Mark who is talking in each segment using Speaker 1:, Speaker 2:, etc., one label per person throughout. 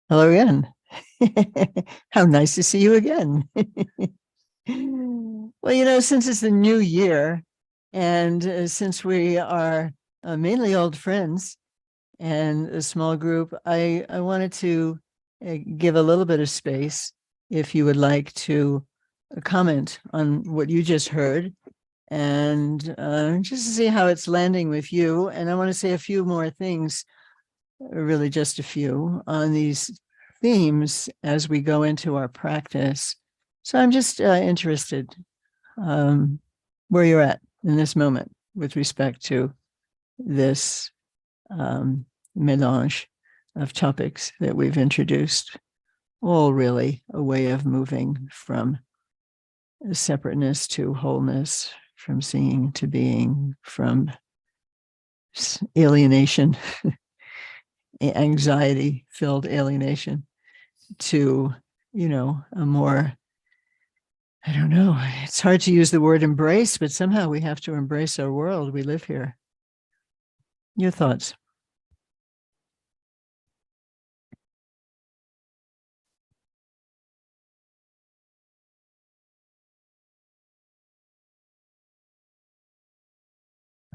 Speaker 1: Hello again. How nice to see you again. Well, since it's the new year and since we are mainly old friends and a small group, I wanted to give a little bit of space if you would like to comment on what you just heard and just to see how it's landing with you. And I want to say a few more things, really just a few, on these themes as we go into our practice. So I'm just interested where you're at in this moment with respect to this melange of topics that we've introduced, all really a way of moving from separateness to wholeness, from seeing to being, from alienation, anxiety filled alienation to, a more, I don't know, it's hard to use the word embrace, but somehow we have to embrace our world. We live here. Your thoughts?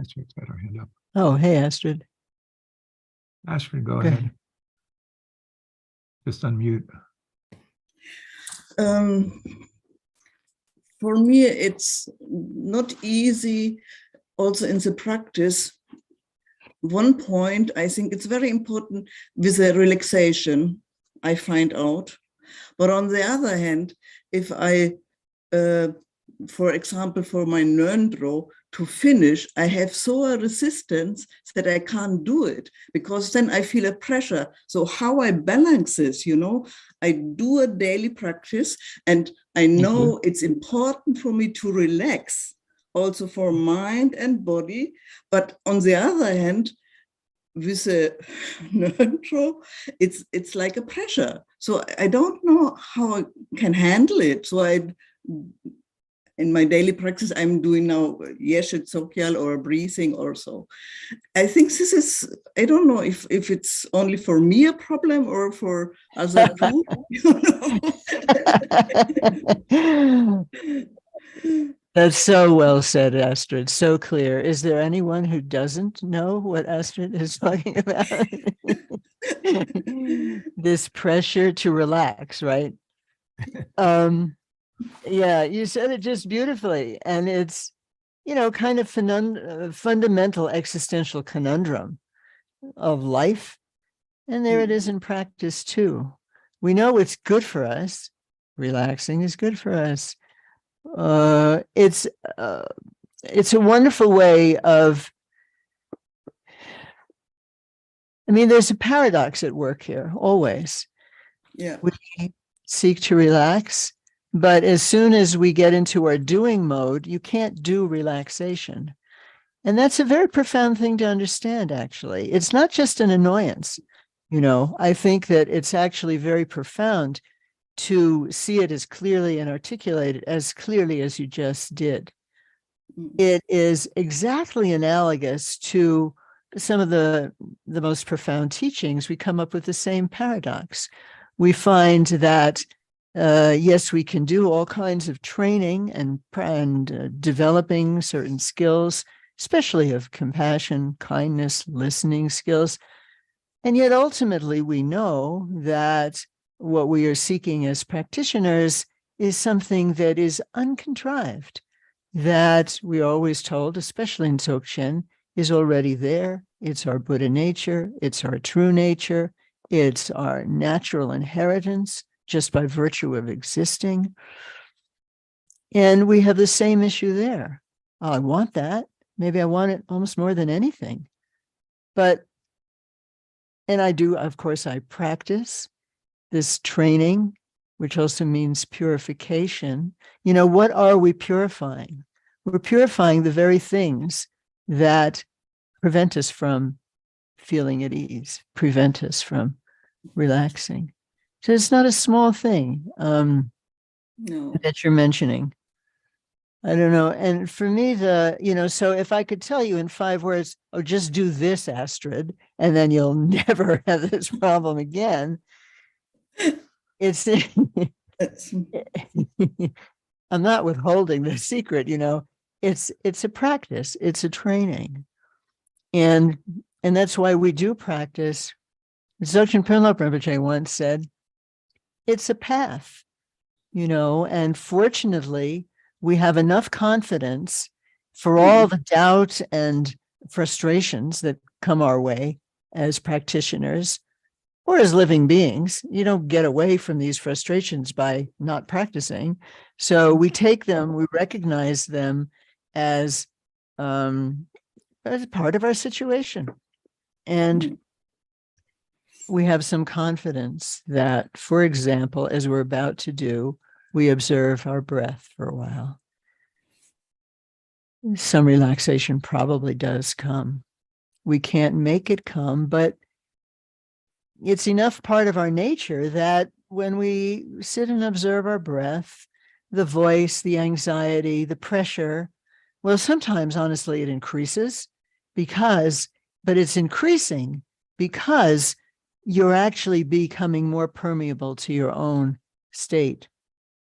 Speaker 2: Astrid's got her hand up.
Speaker 1: Oh, hey, Astrid.
Speaker 2: Astrid, go
Speaker 1: Okay.
Speaker 2: ahead. Just unmute.
Speaker 3: Um, for me, it's not easy also in the practice. One point, I think it's very important with the relaxation, I find out. But on the other hand, if I, for example, for my Nöndro to finish, I have so a resistance that I can't do it because then I feel a pressure. So how I balance this, I do a daily practice and I know it's important for me to relax also for mind and body. But on the other hand, with a neutral, it's like a pressure. So I don't know how I can handle it. So in my daily practice, I'm doing now Yeshet Sokyal or breathing or so. I think this is, I don't know if it's only for me a problem or for other too.
Speaker 1: That's so well said, Astrid. So clear. Is there anyone who doesn't know what Astrid is talking about? This pressure to relax, right? Yeah, you said it just beautifully. And it's, kind of fundamental existential conundrum of life. And there it is in practice too. We know it's good for us. Relaxing is good for us. It's a wonderful way of, there's a paradox at work here, always.
Speaker 3: Yeah.
Speaker 1: We seek to relax, but as soon as we get into our doing mode, you can't do relaxation. And that's a very profound thing to understand, actually. It's not just an annoyance. I think that it's actually very profound to see it as clearly and articulate it as clearly as you just did. It is exactly analogous to some of the most profound teachings. We come up with the same paradox. We find that, yes, we can do all kinds of training and developing certain skills, especially of compassion, kindness, listening skills. And yet ultimately we know that what we are seeking as practitioners is something that is uncontrived, that we are always told, especially in Dzogchen, is already there. It's our Buddha nature. It's our true nature. It's our natural inheritance just by virtue of existing. And we have the same issue there. Oh, I want that. Maybe I want it almost more than anything. And I do, of course, I practice this training, which also means purification. What are we purifying? We're purifying the very things that prevent us from feeling at ease, prevent us from relaxing. So it's not a small thing that you're mentioning. I don't know. And for me, so if I could tell you in 5 words, oh, just do this, Astrid, and then you'll never have this problem again. It's
Speaker 3: That's-
Speaker 1: I'm not withholding the secret, it's a practice, it's a training. And that's why we do practice. Dzogchen Pinlop Rinpoche once said, it's a path, and fortunately, we have enough confidence for all the doubt and frustrations that come our way as practitioners or as living beings. You don't get away from these frustrations by not practicing. So we take them, we recognize them as part of our situation. And we have some confidence that, for example, as we're about to do, we observe our breath for a while. Some relaxation probably does come. We can't make it come, but it's enough part of our nature that when we sit and observe our breath, the voice, the anxiety, the pressure, well, sometimes, honestly, it increases but it's increasing because you're actually becoming more permeable to your own state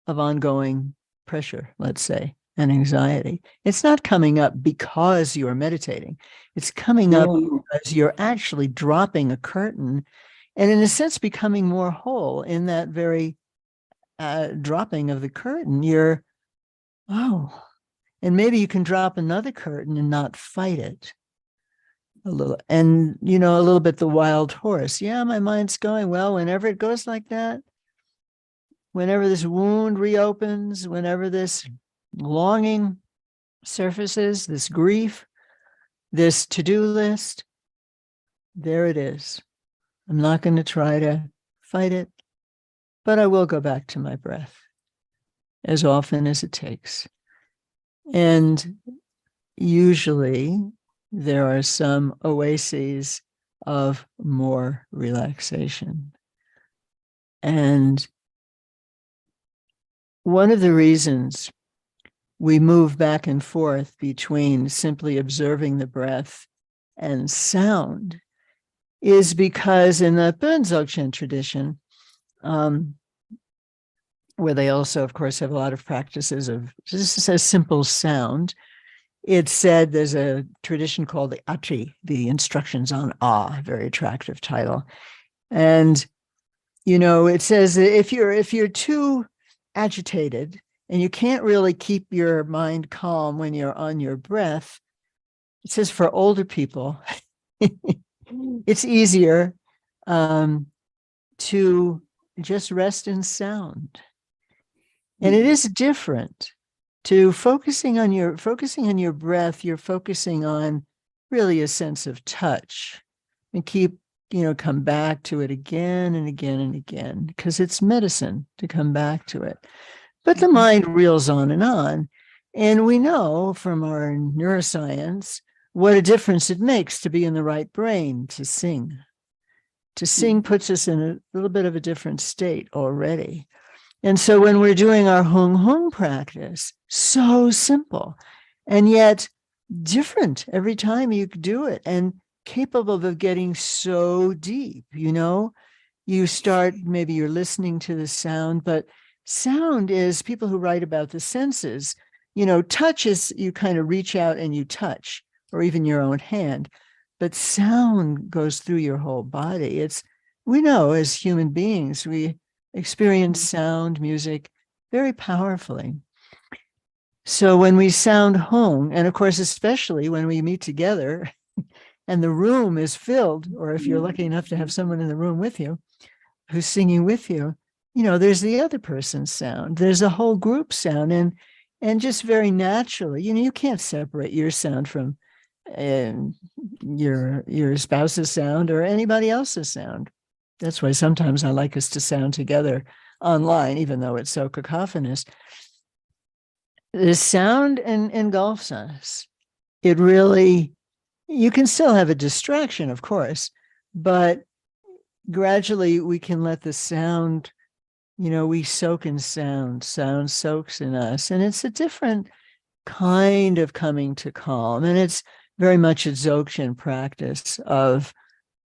Speaker 1: of ongoing pressure, let's say, and anxiety. It's not coming up because you're meditating. It's coming up because you're actually dropping a curtain and, in a sense, becoming more whole in that very dropping of the curtain. And maybe you can drop another curtain and not fight it a little. And, a little bit the wild horse. Yeah, my mind's going, well, whenever it goes like that, whenever this wound reopens, whenever this longing surfaces, this grief, this to-do list, there it is. I'm not going to try to fight it, but I will go back to my breath as often as it takes. And usually there are some oases of more relaxation. And one of the reasons we move back and forth between simply observing the breath and sound is because in the Bön Dzogchen tradition, where they also, of course, have a lot of practices of just as simple sound, it's said there's a tradition called the Achi, the instructions on Ah, very attractive title. And, it says if you're too agitated and you can't really keep your mind calm when you're on your breath, it says for older people, it's easier to just rest in sound. And it is different to focusing on your breath. You're focusing on really a sense of touch, and come back to it again and again and again, because it's medicine to come back to it. But the mind reels on. And we know from our neuroscience what a difference it makes to be in the right brain to sing. To sing puts us in a little bit of a different state already. And so when we're doing our hung hung practice, so simple and yet different every time you do it, and capable of getting so deep, you start, maybe you're listening to the sound, but sound is, people who write about the senses, touch is you kind of reach out and you touch, or even your own hand, but sound goes through your whole body. We know as human beings, we experience sound, music very powerfully. So when we sound hung, and of course, especially when we meet together and the room is filled, or if you're lucky enough to have someone in the room with you who's singing with you, there's the other person's sound, there's a whole group sound, and just very naturally, you can't separate your sound from your spouse's sound or anybody else's sound. That's why sometimes I like us to sound together online, even though it's so cacophonous. The sound engulfs us. It really, you can still have a distraction, of course, but gradually we can let the sound, we soak in sound soaks in us. And it's a different kind of coming to calm. And it's very much a Dzogchen practice of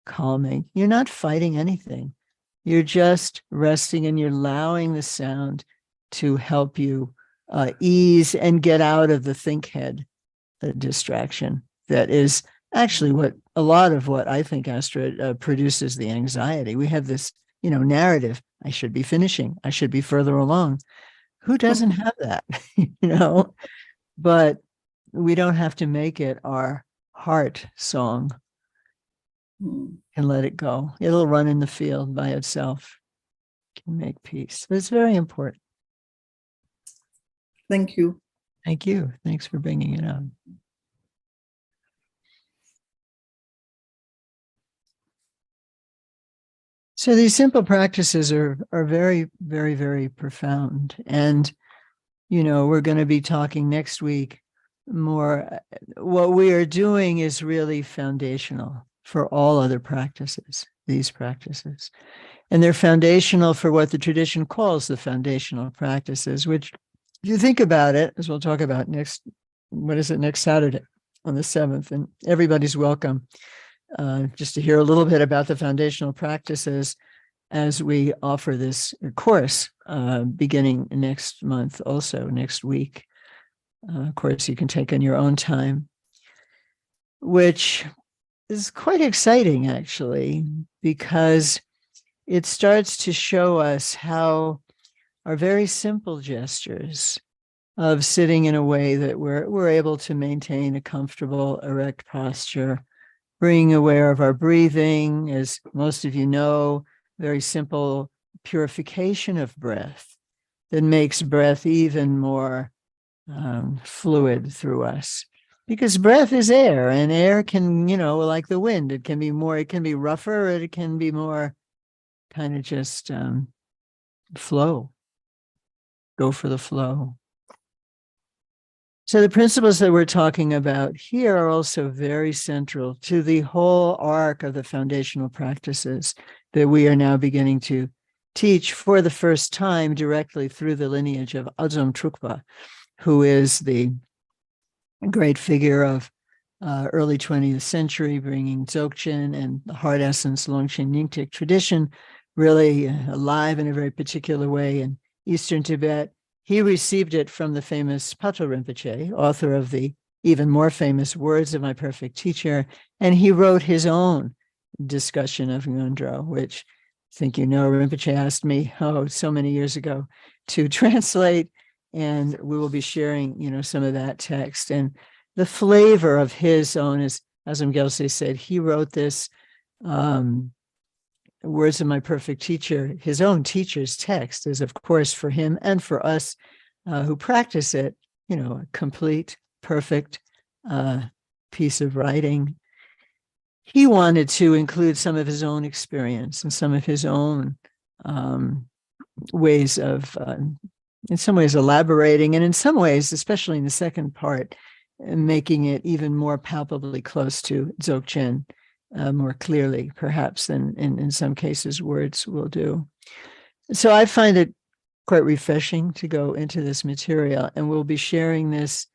Speaker 1: calming. You're not fighting anything. You're just resting and you're allowing the sound to help you ease and get out of the think head, the distraction that is actually what a lot of what I think, Astrid, produces the anxiety. We have this, narrative. I should be finishing. I should be further along. Who doesn't have that, But we don't have to make it our heart song and let it go. It'll run in the field by itself. Can make peace. But it's very important.
Speaker 3: Thank you.
Speaker 1: Thank you. Thanks for bringing it up. So these simple practices are very, very, very profound. And, we're going to be talking next week more. What we are doing is really foundational for all other practices, these practices. And they're foundational for what the tradition calls the foundational practices, which, if you think about it, as we'll talk about next Saturday on the 7th, and everybody's welcome just to hear a little bit about the foundational practices as we offer this course beginning next month, also next week. Of course, you can take on your own time, which is quite exciting, actually, because it starts to show us how our very simple gestures of sitting in a way that we're able to maintain a comfortable, erect posture, being aware of our breathing, as most of you know, very simple purification of breath that makes breath even more fluid through us. Because breath is air, and air can, like the wind, it can be rougher, or it can be more kind of just flow, go for the flow. So the principles that we're talking about here are also very central to the whole arc of the foundational practices that we are now beginning to teach for the first time directly through the lineage of Adzom Trukpa, who is the great figure of early 20th century, bringing Dzogchen and the heart essence Longchen Nyingtik tradition really alive in a very particular way in Eastern Tibet. He received it from the famous Pato Rinpoche, author of the even more famous Words of My Perfect Teacher, and he wrote his own discussion of Ngondro, which I think Rinpoche asked me, so many years ago, to translate, and we will be sharing, some of that text. And the flavor of his own, as Namgyal said, he wrote this Words of My Perfect Teacher, his own teacher's text, is of course for him and for us who practice it, a complete, perfect piece of writing. He wanted to include some of his own experience and some of his own ways of, in some ways, elaborating, and in some ways, especially in the second part, making it even more palpably close to Dzogchen, more clearly, perhaps, than in some cases words will do. So I find it quite refreshing to go into this material, and we'll be sharing this.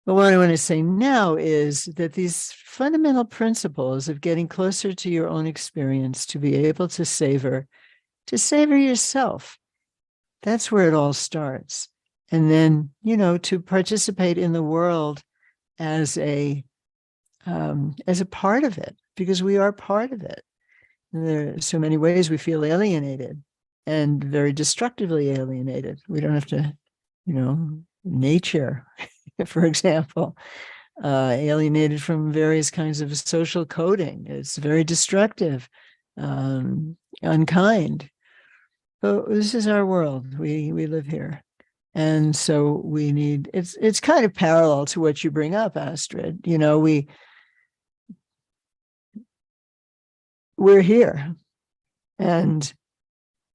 Speaker 1: But what I want to say now is that these fundamental principles of getting closer to your own experience, to be able to savor yourself, that's where it all starts. And then, to participate in the world as a part of it, because we are part of it. And there are so many ways we feel alienated, and very destructively alienated. We don't have to, nature, for example, alienated from various kinds of social coding. It's very destructive, unkind. But this is our world. We live here. And so we need, it's kind of parallel to what you bring up, Astrid. We're here and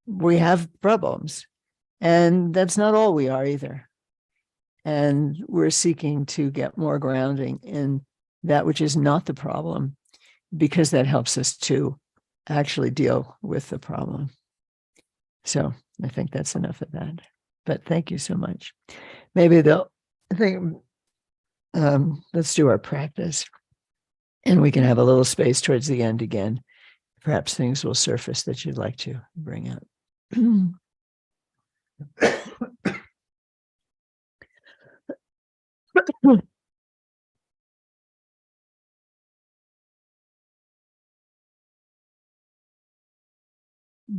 Speaker 1: we have problems, and that's not all we are either. And we're seeking to get more grounding in that which is not the problem, because that helps us to actually deal with the problem. So I think that's enough of that. But thank you so much. Maybe let's do our practice, and we can have a little space towards the end again perhaps things will surface that you'd like to bring up.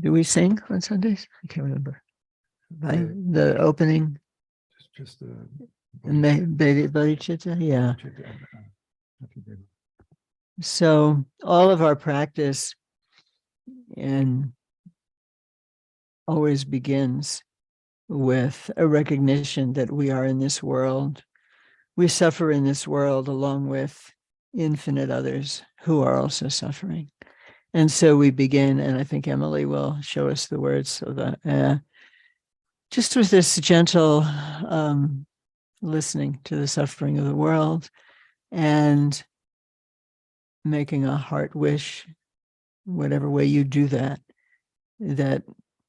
Speaker 1: Do we sing on Sundays? I can't remember. Right? The opening,
Speaker 2: Just
Speaker 1: Baby Bodhicitta, yeah.
Speaker 2: uh,
Speaker 1: So all of our practice and always begins with a recognition that we are in this world. We suffer in this world along with infinite others who are also suffering. And so we begin, and I think Emily will show us the words so that just with this gentle listening to the suffering of the world and making a heart wish, whatever way you do that, that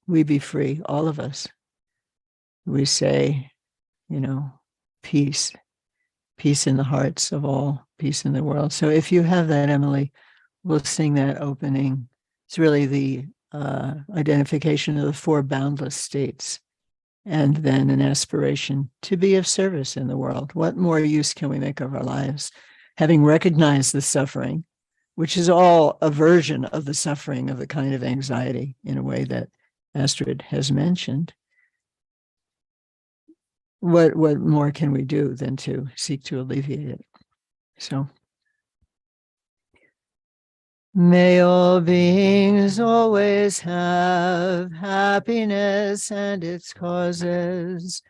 Speaker 1: we be free, all of us. We say, peace, peace in the hearts of all, peace in the world. So if you have that, Emily, we'll sing that opening. It's really the identification of the four boundless states, and then an aspiration to be of service in the world. What more use can we make of our lives? Having recognized the suffering, which is all a version of the suffering of the kind of anxiety in a way that Astrid has mentioned. What more can we do than to seek to alleviate it? So, may all beings always have happiness and its causes.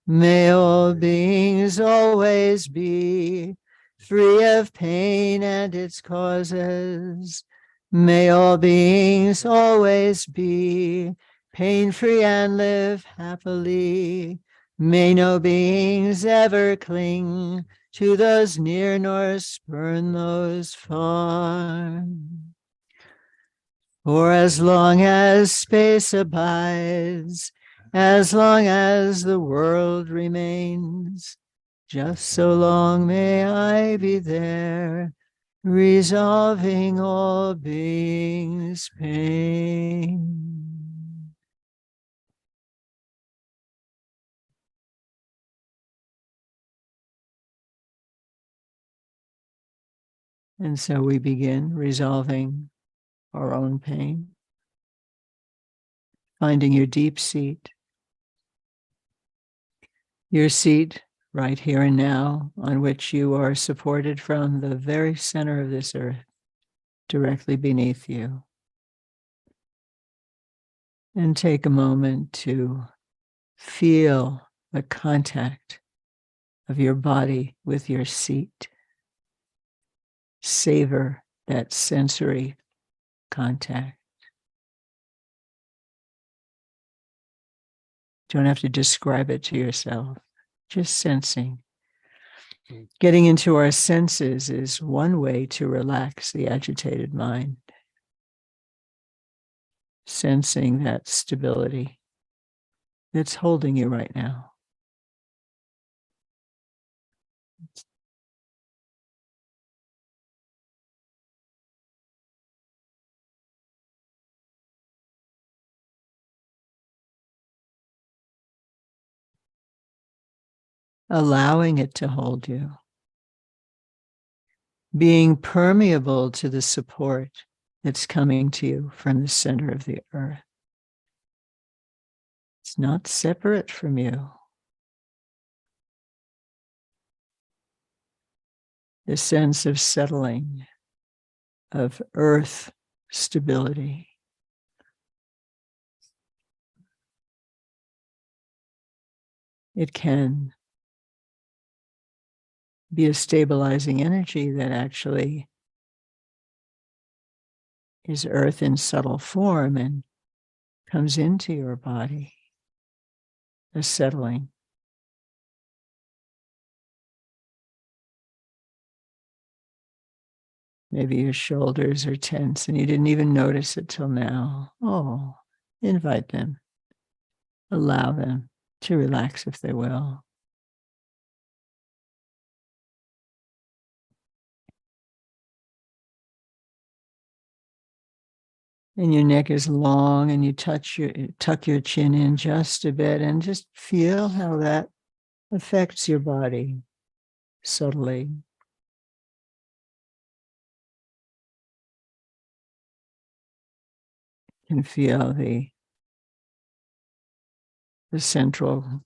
Speaker 1: May all beings always be free of pain and its causes. May all beings always be pain-free and live happily. May no beings ever cling to those near nor spurn those far. For as long as space abides, as long as the world remains, just so long may I be there, resolving all beings' pain. And so we begin resolving our own pain, finding your deep seat, your seat right here and now, on which you are supported from the very center of this earth, directly beneath you. And take a moment to feel the contact of your body with your seat. Savor that sensory contact. Don't have to describe it to yourself, just sensing. Getting into our senses is one way to relax the agitated mind. Sensing that stability that's holding you right now. Allowing it to hold you. Being permeable to the support that's coming to you from the center of the earth. It's not separate from you. The sense of settling, of earth stability. It can be a stabilizing energy that actually is earth in subtle form and comes into your body, a settling. Maybe your shoulders are tense and you didn't even notice it till now. Oh, invite them. Allow them to relax if they will. And your neck is long, and you tuck your chin in just a bit, and just feel how that affects your body subtly. You can feel the central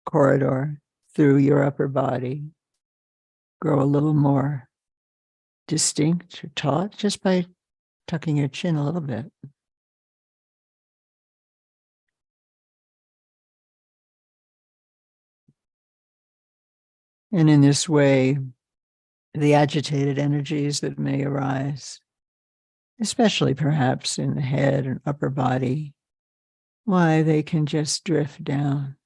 Speaker 1: corridor through your upper body grow a little more distinct or taut just by tucking your chin a little bit. And in this way, the agitated energies that may arise, especially perhaps in the head and upper body, why they can just drift down.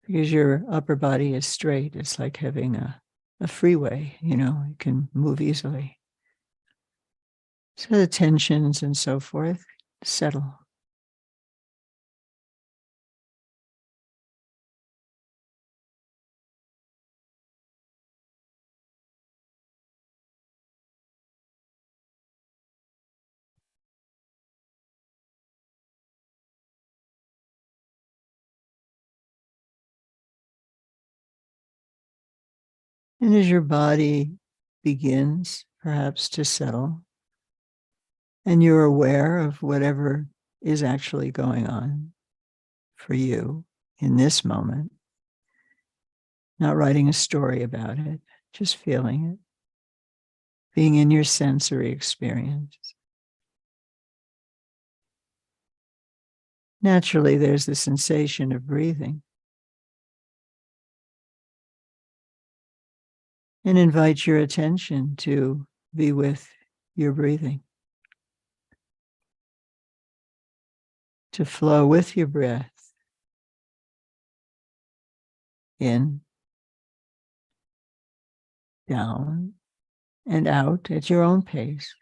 Speaker 1: Because your upper body is straight. It's like having a freeway, you can move easily. So the tensions and so forth settle. And as your body begins perhaps to settle, and you're aware of whatever is actually going on for you in this moment, not writing a story about it, just feeling it, being in your sensory experience. Naturally, there's the sensation of breathing. And invite your attention to be with your breathing, to flow with your breath in, down, and out at your own pace.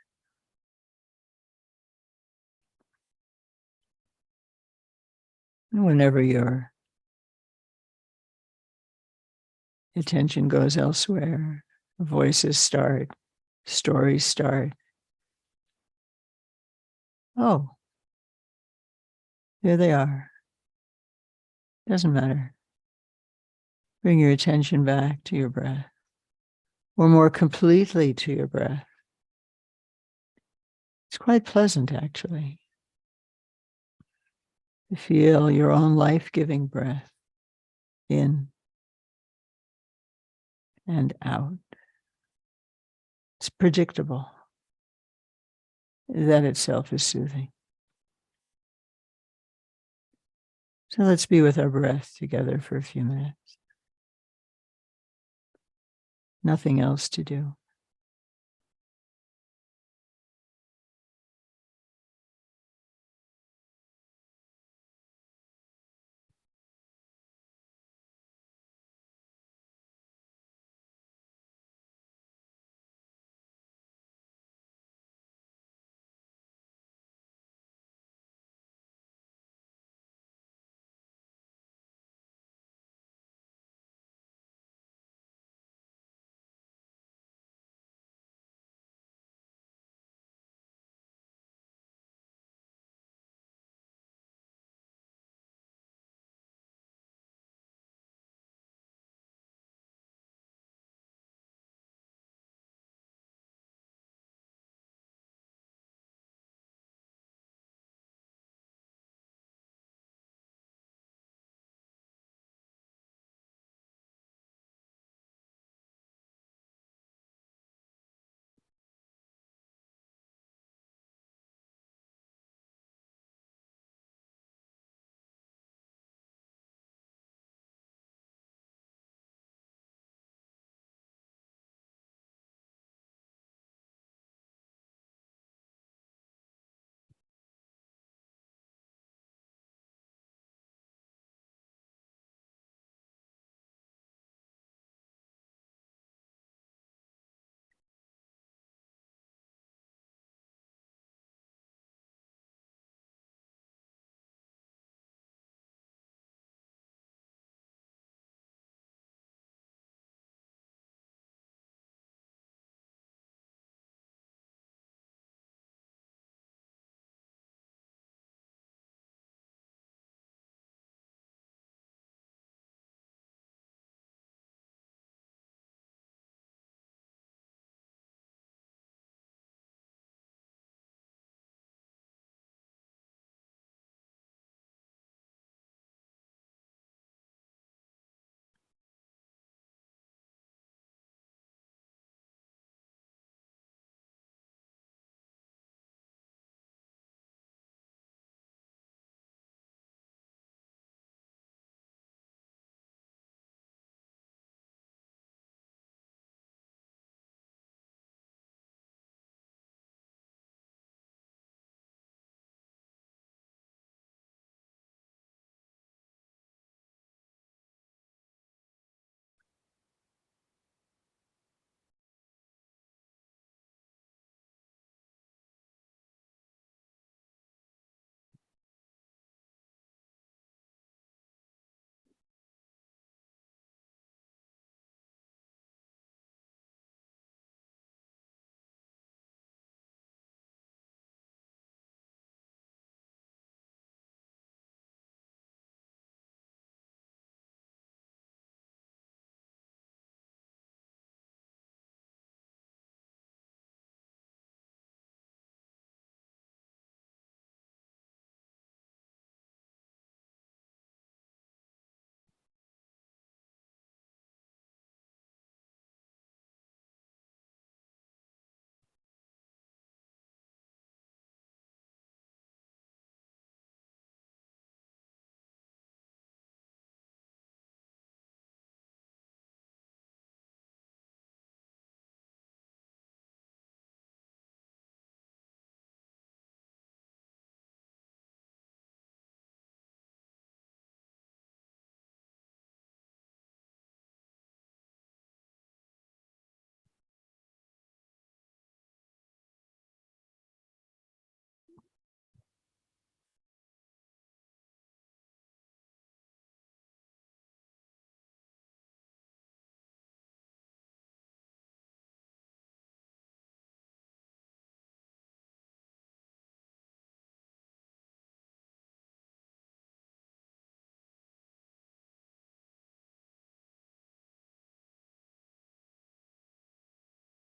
Speaker 1: And whenever your attention goes elsewhere, voices start, stories start. Oh, there they are. Doesn't matter. Bring your attention back to your breath, or more completely to your breath. It's quite pleasant, actually, to feel your own life-giving breath in and out. It's predictable. That itself is soothing. So let's be with our breath together for a few minutes. Nothing else to do.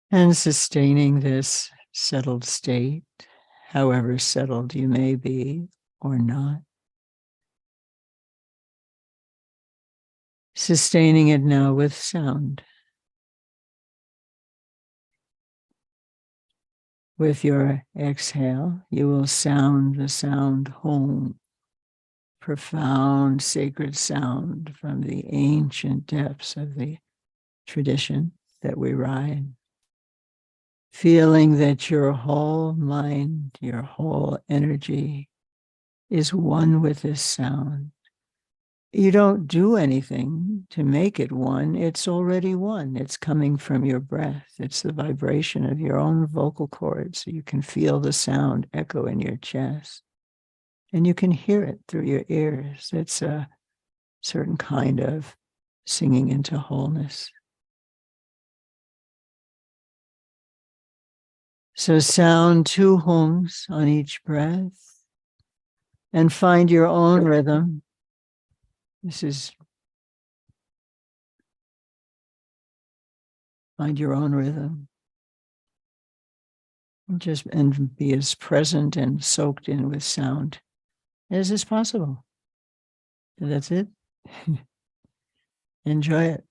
Speaker 1: And sustaining this settled state, however settled you may be or not. Sustaining it now with sound. With your exhale, you will sound the sound home. Profound sacred sound from the ancient depths of the tradition that we ride. Feeling that your whole mind, your whole energy is one with this sound. You don't do anything to make it one. It's already one. It's coming from your breath. It's the vibration of your own vocal cords. So you can feel the sound echo in your chest. And you can hear it through your ears. It's a certain kind of singing into wholeness. So sound two hungs on each breath and find your own rhythm. Find your own rhythm. And be as present and soaked in with sound as is possible. And that's it. Enjoy it.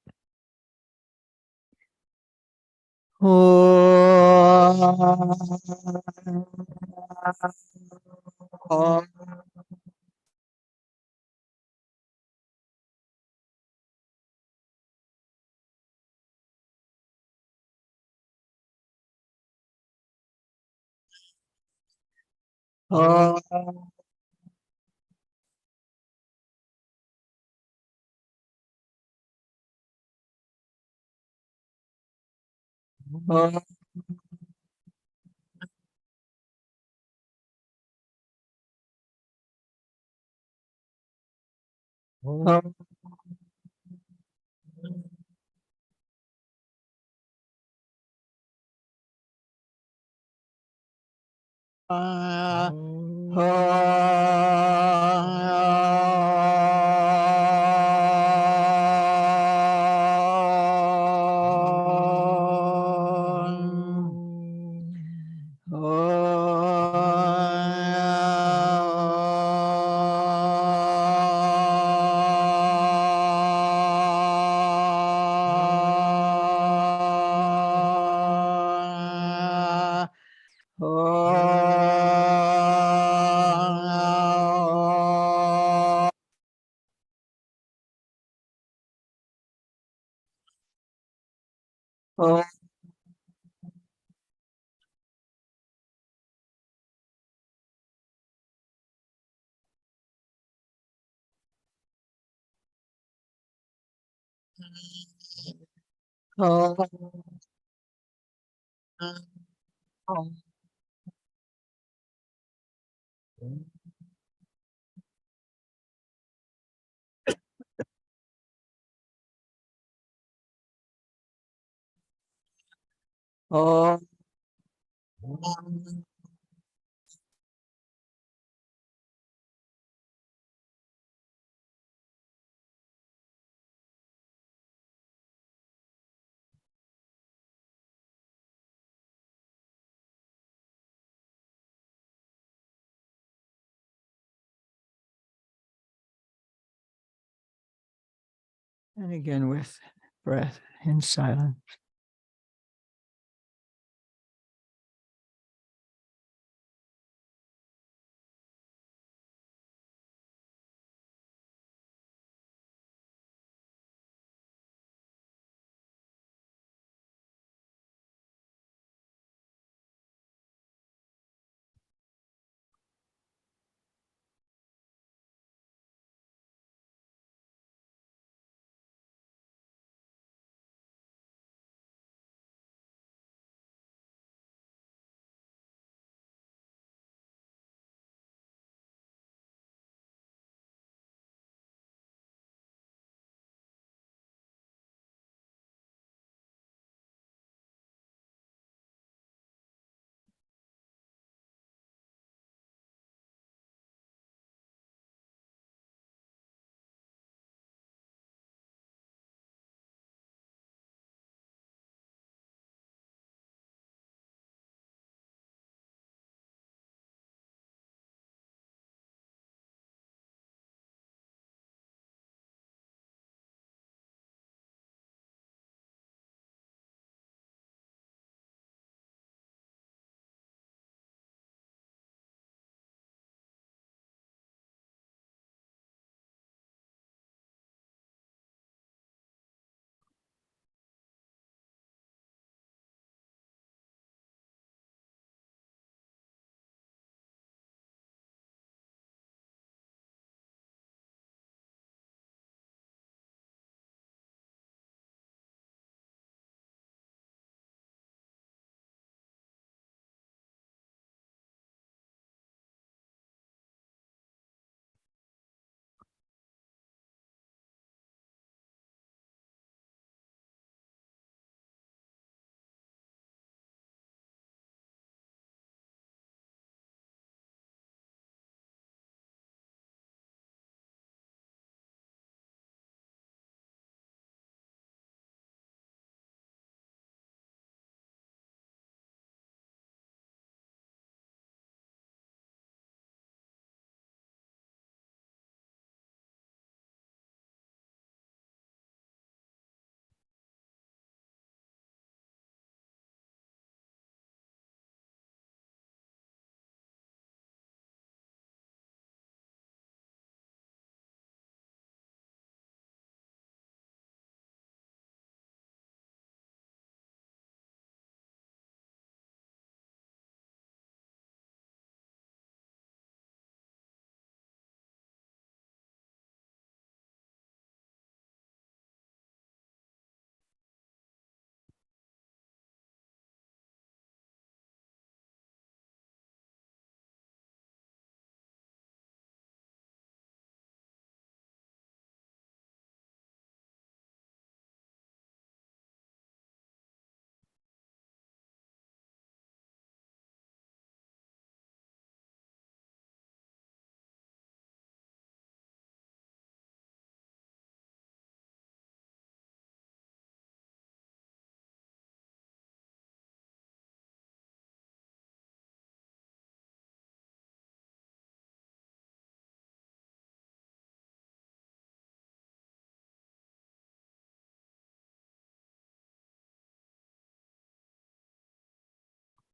Speaker 1: And again with breath in silence.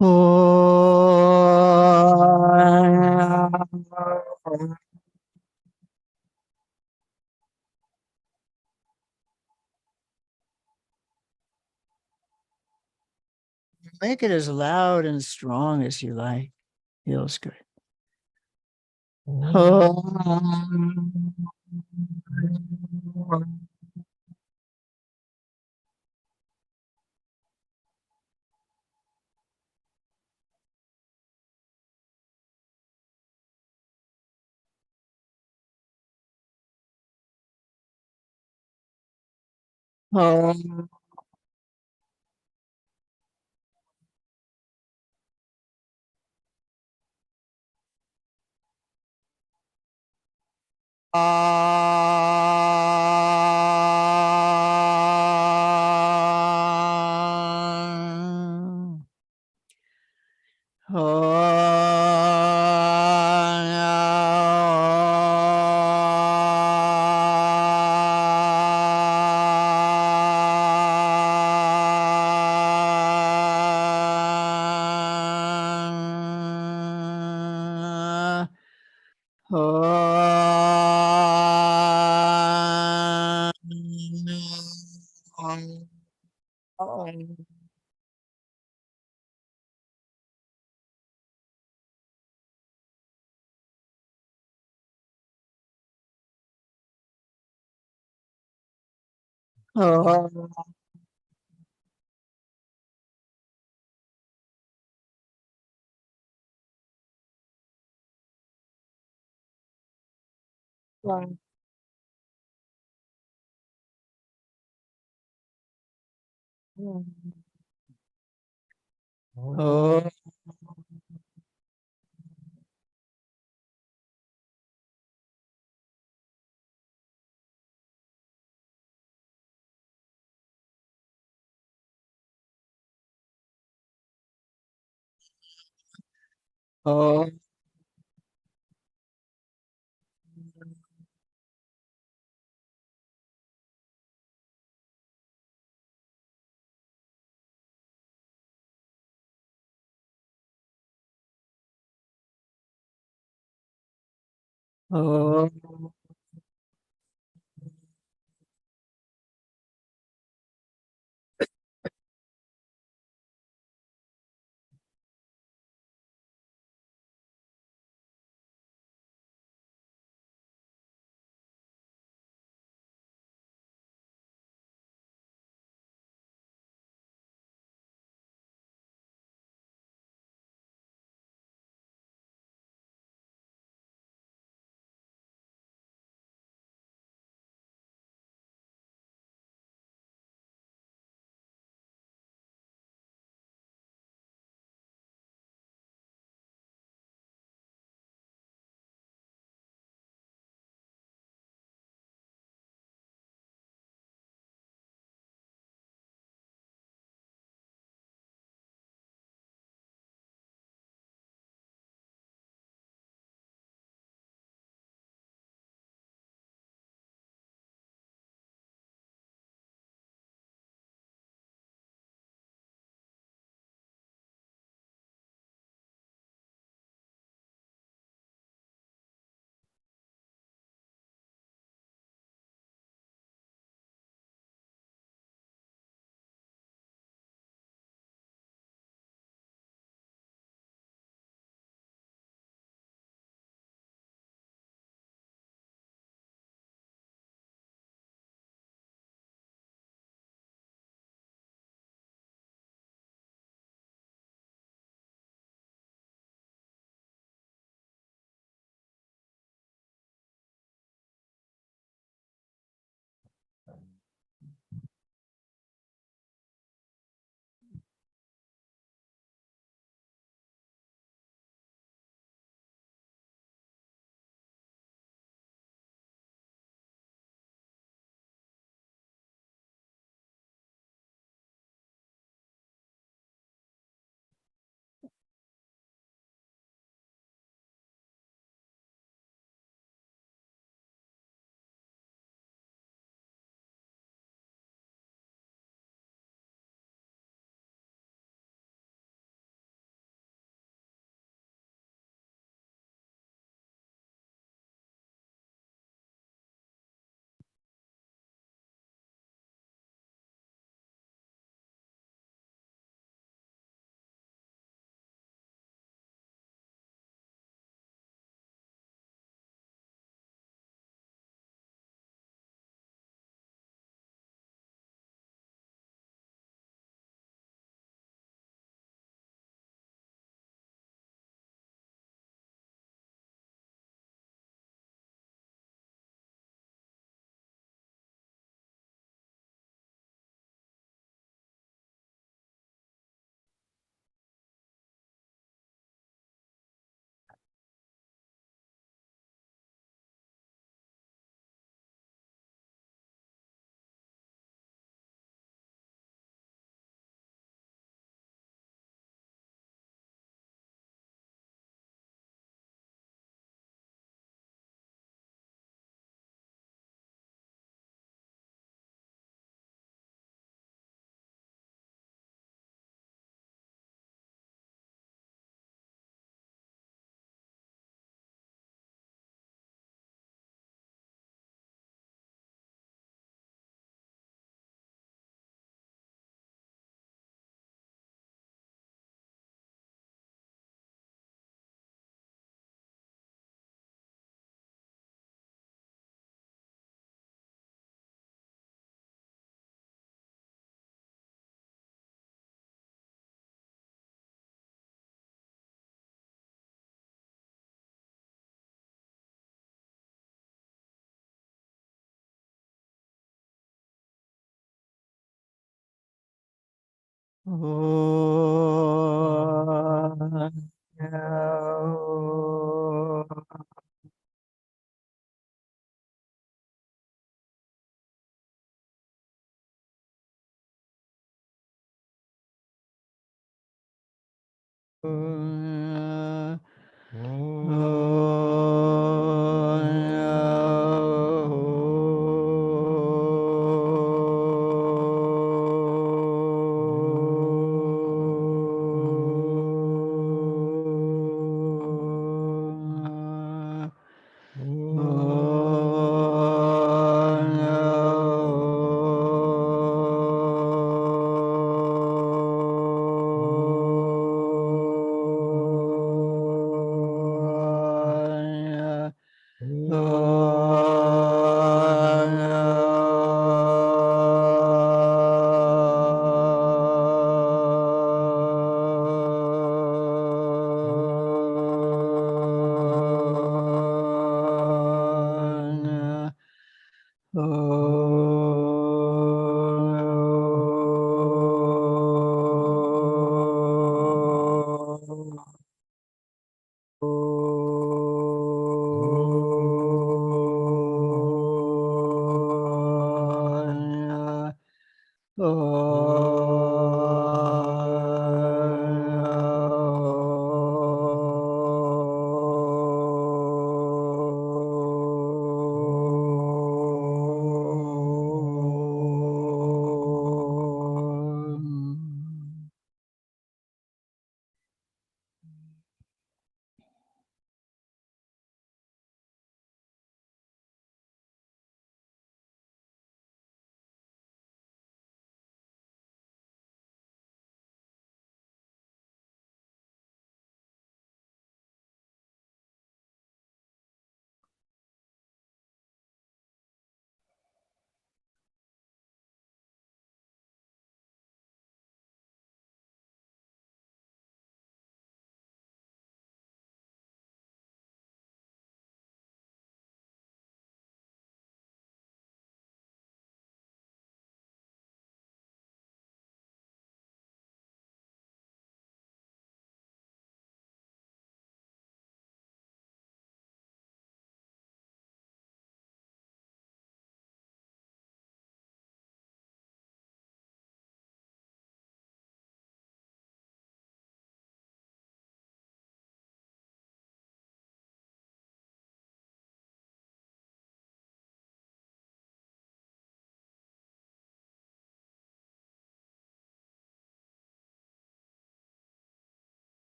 Speaker 1: Make it as loud and strong as you like. Feels good. Oh. Oh.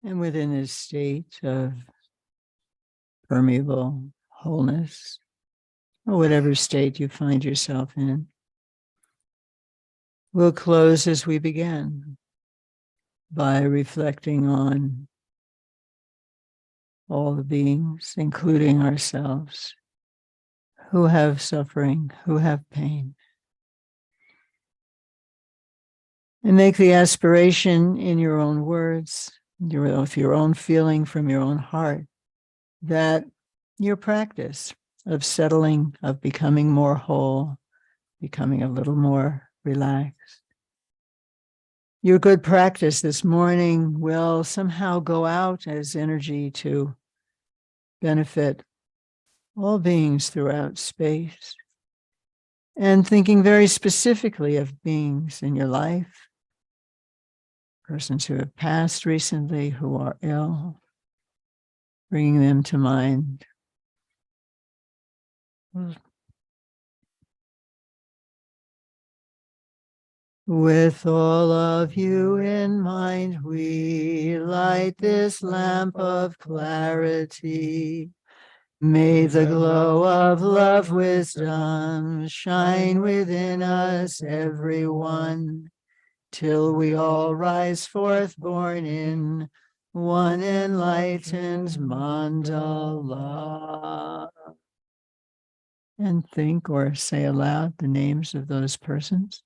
Speaker 1: And within this state of permeable wholeness, or whatever state you find yourself in, we'll close as we began by reflecting on all the beings, including ourselves, who have suffering, who have pain. And make the aspiration in your own words with your own feeling from your own heart, that your practice of settling, of becoming more whole, becoming a little more relaxed, your good practice this morning will somehow go out as energy to benefit all beings throughout space. And thinking very specifically of beings in your life, persons who have passed recently, who are ill, bringing them to mind. With all of you in mind, we light this lamp of clarity. May the glow of love, wisdom shine within us, everyone, till we all rise forth born in one enlightened mandala. And think or say aloud the names of those persons.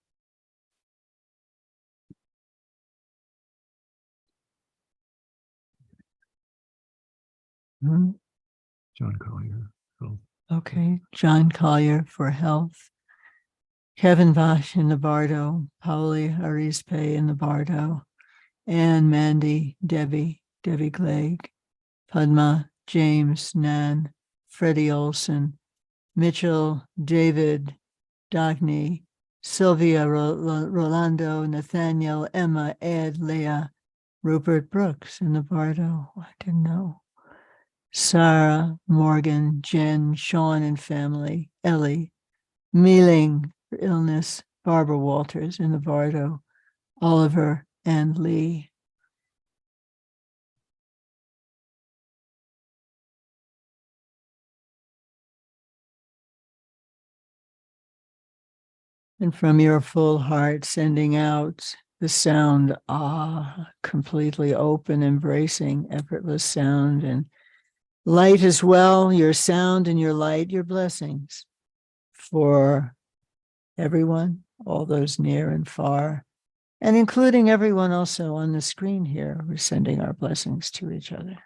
Speaker 2: John Collier. Health.
Speaker 1: Okay, John Collier for health. Kevin Vash in the Bardo, Pauli Arispe in the Bardo, Anne, Mandy, Debbie Glegg, Padma, James, Nan, Freddie Olson, Mitchell, David, Dagny, Sylvia, Rolando, Nathaniel, Emma, Ed, Leah, Rupert Brooks in the Bardo. I didn't know. Sarah, Morgan, Jen, Sean and family, Ellie, Mealing for illness, Barbara Walters in the Bardo, Oliver and Lee. And from your full heart, sending out the sound, completely open, embracing, effortless sound, and light as well, your sound and your light, your blessings for everyone, all those near and far, and including everyone also on the screen here. We're sending our blessings to each other.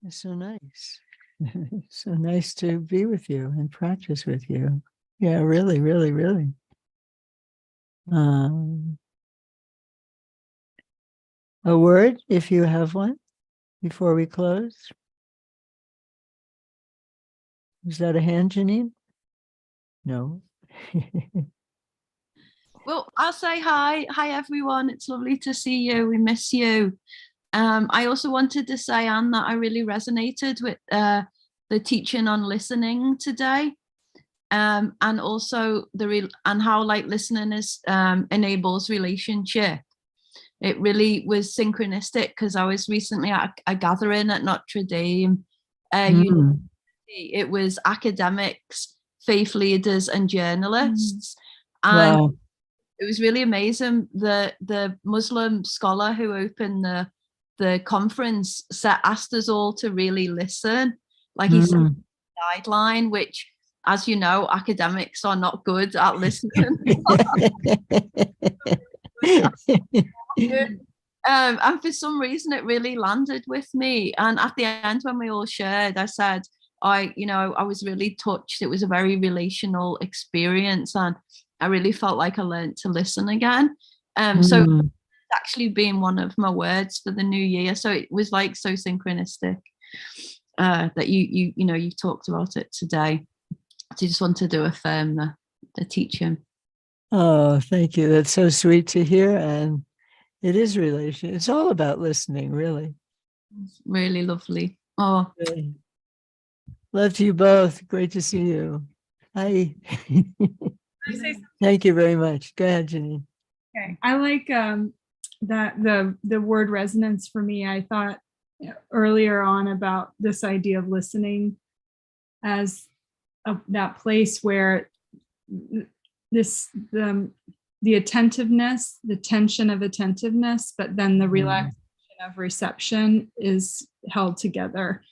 Speaker 1: It's so nice. So nice to be with you and practice with you. Yeah, really, really, really. A word, if you have one, before we close. Is that a hand, Janine? No.
Speaker 4: Well, I'll say hi. Hi, everyone. It's lovely to see you. We miss you. I also wanted to say, Anne, that I really resonated with the teaching on listening today, and also and how like listening is enables relationship. It really was synchronistic because I was recently at a gathering at Notre Dame University. It was academics, faith leaders, and journalists, and
Speaker 1: Wow.
Speaker 4: it was really amazing. The Muslim scholar who opened the conference asked us all to really listen. Like he said, guideline, which, as you know, academics are not good at listening. And for some reason, it really landed with me. And at the end, when we all shared, I said, I was really touched. It was a very relational experience, and I really felt like I learned to listen again. So it's actually being one of my words for the new year. So it was like so synchronistic that you talked about it today. I just wanted to affirm the teaching.
Speaker 1: Oh, thank you. That's so sweet to hear. And it is relation. It's all about listening, really.
Speaker 4: It's really lovely. Oh,
Speaker 1: Really. Love to you both. Great to see you. Hi. Thank you very much. Go ahead, Janine.
Speaker 5: Okay, I like that the word resonance for me. I thought earlier on about this idea of listening as that place where the attentiveness, the tension of attentiveness, but then the relaxation of reception is held together.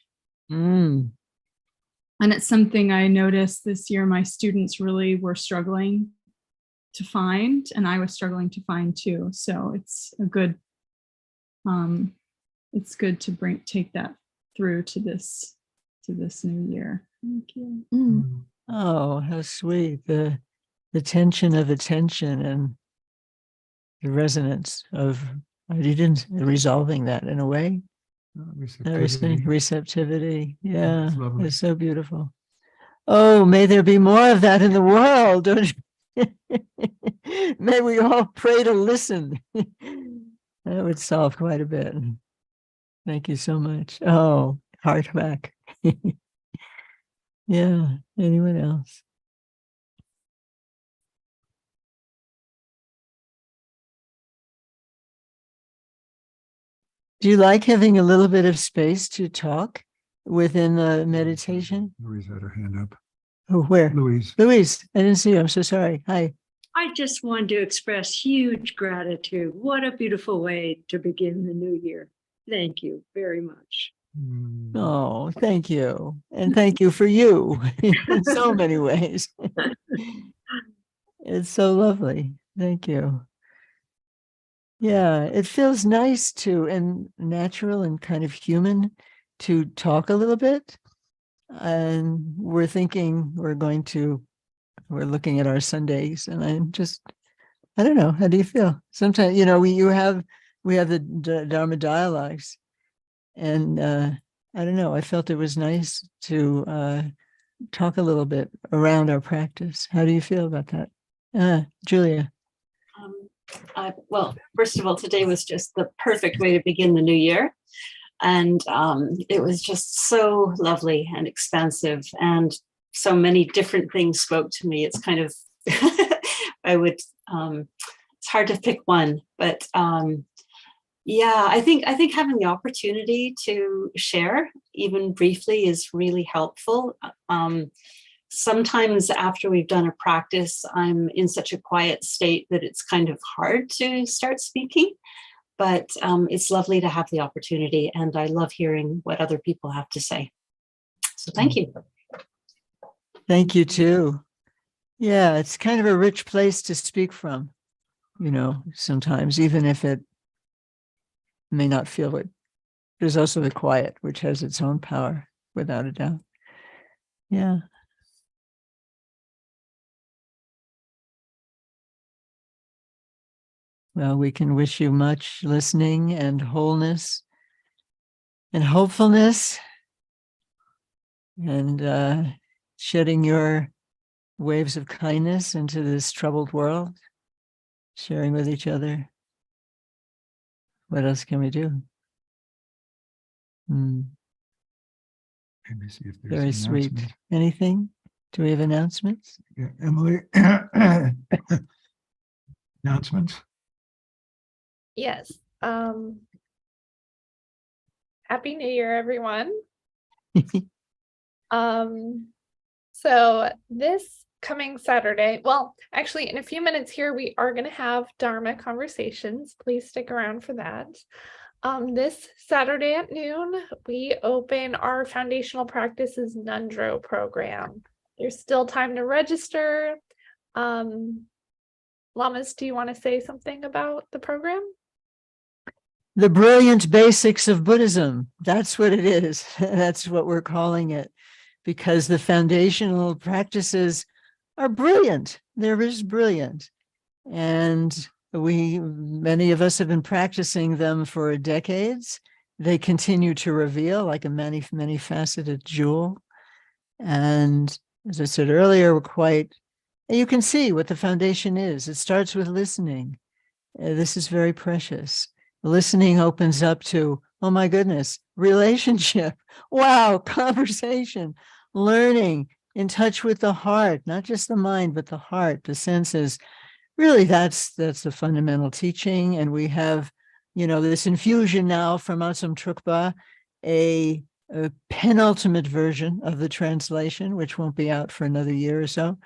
Speaker 1: Mm.
Speaker 5: And it's something I noticed this year my students really were struggling to find, and I was struggling to find too. So it's a good, it's good to take that through to this new year. Thank you.
Speaker 4: mm.
Speaker 1: Oh, how sweet. The tension of attention and the resonance of resolving that in a way. Receptivity. Yeah,
Speaker 2: That's lovely.
Speaker 1: it's so beautiful. Oh, may there be more of that in the world. Don't you? May we all pray to listen. That would solve quite a bit. Thank you so much. Oh, heart back. Yeah, anyone else? Do you like having a little bit of space to talk within the meditation?
Speaker 2: Louise had her hand up.
Speaker 1: Oh, where?
Speaker 2: Louise.
Speaker 1: Louise, I didn't see you. I'm so sorry. Hi.
Speaker 6: I just wanted to express huge gratitude. What a beautiful way to begin the new year. Thank you very much.
Speaker 1: Oh, thank you. And thank you for you in so many ways. It's so lovely. Thank you. Yeah, it feels nice to, and natural and kind of human to talk a little bit. And we're thinking we're looking at our Sundays, and I don't know, how do you feel? Sometimes, we have the Dharma dialogues, and I don't know, I felt it was nice to talk a little bit around our practice. How do you feel about that? Julia.
Speaker 7: Well, first of all, today was just the perfect way to begin the new year. And it was just so lovely and expansive, and so many different things spoke to me. It's kind of, it's hard to pick one, but yeah, I think having the opportunity to share, even briefly, is really helpful. Sometimes after we've done a practice, I'm in such a quiet state that it's kind of hard to start speaking. But it's lovely to have the opportunity, and I love hearing what other people have to say. So thank you.
Speaker 1: Thank you too. Yeah, it's kind of a rich place to speak from, sometimes, even if it may not feel it. There's also the quiet, which has its own power, without a doubt. Yeah. Well, we can wish you much listening and wholeness and hopefulness, and shedding your waves of kindness into this troubled world, sharing with each other. What else can we do?
Speaker 2: Maybe see if there's
Speaker 1: Very sweet.
Speaker 2: announcements.
Speaker 1: Anything? Do we have announcements?
Speaker 2: Yeah, Emily. Announcements.
Speaker 8: Yes. Happy New Year, everyone. So this coming Saturday, well, actually in a few minutes here, we are going to have Dharma conversations. Please stick around for that. This Saturday at noon, we open our Foundational Practices Nundro program. There's still time to register. Lamas, do you want to say something about the program?
Speaker 1: The brilliant basics of Buddhism. That's what it is. That's what we're calling it, because the foundational practices are brilliant. They're just brilliant. And many of us have been practicing them for decades. They continue to reveal like a many, many faceted jewel. And as I said earlier, you can see what the foundation is. It starts with listening. This is very precious. Listening opens up to, oh my goodness, relationship. Wow, conversation, learning, in touch with the heart, not just the mind, but the heart, the senses. Really, that's the fundamental teaching. And we have, this infusion now from Atsum Trukpa, a penultimate version of the translation, which won't be out for another year or so,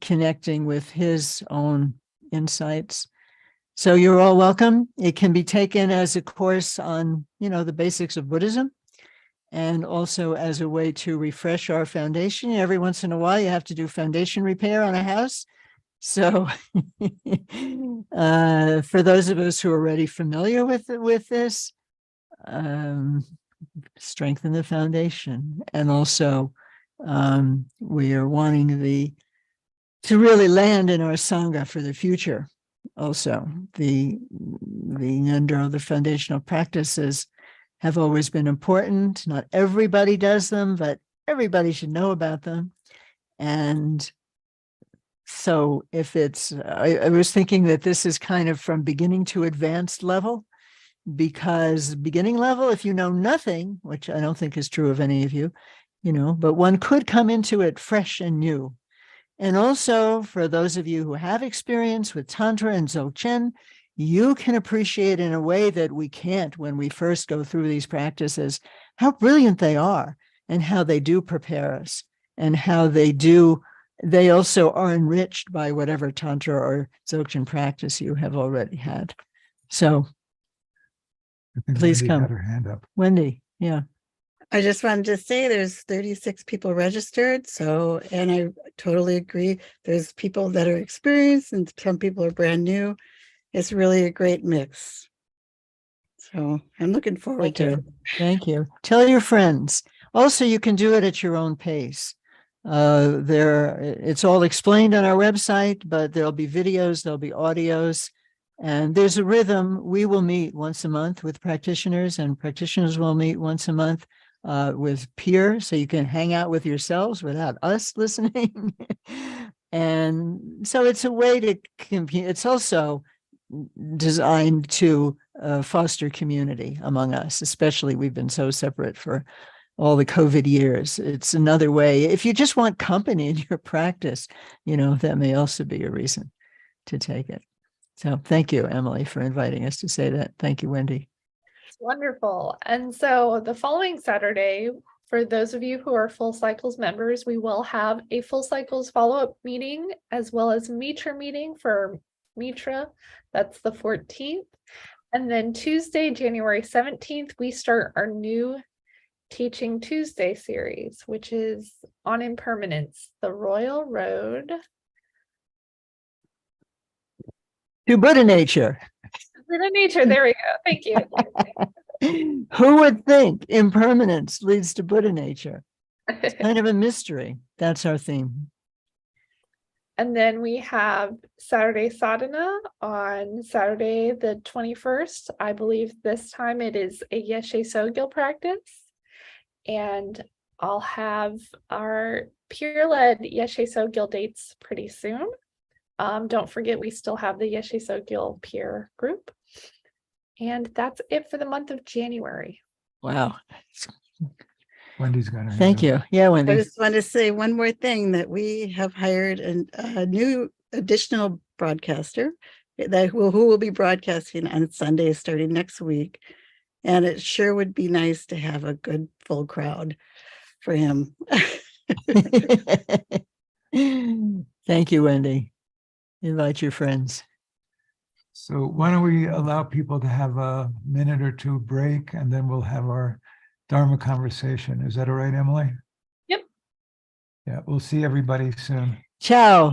Speaker 1: connecting with his own insights. So you're all welcome. It can be taken as a course on, the basics of Buddhism, and also as a way to refresh our foundation. Every once in a while, you have to do foundation repair on a house. So for those of us who are already familiar with this, strengthen the foundation. And also we are wanting to really land in our Sangha for the future. Also, the Nyandro, the foundational practices have always been important. Not everybody does them, but everybody should know about them. And so if I was thinking that this is kind of from beginning to advanced level, because beginning level, if you know nothing, which I don't think is true of any of you, but one could come into it fresh and new. And also for those of you who have experience with Tantra and Dzogchen, you can appreciate in a way that we can't when we first go through these practices, how brilliant they are and how they do prepare us and how they also are enriched by whatever Tantra or Dzogchen practice you have already had. So
Speaker 2: I think
Speaker 1: please
Speaker 2: Wendy
Speaker 1: come.
Speaker 2: had her hand up.
Speaker 1: Wendy, yeah.
Speaker 9: I just wanted to say there's 36 people registered. And I totally agree. There's people that are experienced and some people are brand new. It's really a great mix. So I'm looking forward to it.
Speaker 1: Thank you. Tell your friends. Also, you can do it at your own pace. It's all explained on our website, but there'll be videos, there'll be audios, and there's a rhythm. We will meet once a month with practitioners, and practitioners will meet once a month with peers, so you can hang out with yourselves without us listening. And so it's a way to compete. It's also designed to foster community among us, especially we've been so separate for all the COVID years. It's another way. If you just want company in your practice, that may also be a reason to take it. So thank you, Emily, for inviting us to say that. Thank you, Wendy.
Speaker 8: It's wonderful. And so the following Saturday, for those of you who are Full Cycles members, we will have a Full Cycles follow-up meeting as well as Mitra meeting for Mitra. That's the 14th. And then Tuesday, January 17th, we start our new Teaching Tuesday series, which is on impermanence, the Royal Road
Speaker 1: To Buddha nature.
Speaker 8: Buddha nature. There we go. Thank you.
Speaker 1: Who would think impermanence leads to Buddha nature? It's kind of a mystery. That's our theme.
Speaker 8: And then we have Saturday Sadhana on Saturday the 21st. I believe this time it is a Yeshe Sogil practice. And I'll have our peer-led Yeshe Sogil dates pretty soon. Don't forget, we still have the Yeshe Sogil peer group. And that's it for the month of January.
Speaker 1: Wow.
Speaker 2: Wendy's got her hand
Speaker 1: Thank
Speaker 2: up.
Speaker 1: you. Yeah,
Speaker 9: I
Speaker 1: Wendy.
Speaker 9: just want to say one more thing, that we have hired a new additional broadcaster who will be broadcasting on Sundays starting next week. And it sure would be nice to have a good full crowd for him.
Speaker 1: Thank you, Wendy. Invite your friends.
Speaker 2: So why don't we allow people to have a minute or two break, and then we'll have our Dharma conversation. Is that all right, Emily?
Speaker 8: Yep.
Speaker 2: Yeah, we'll see everybody soon.
Speaker 1: Ciao.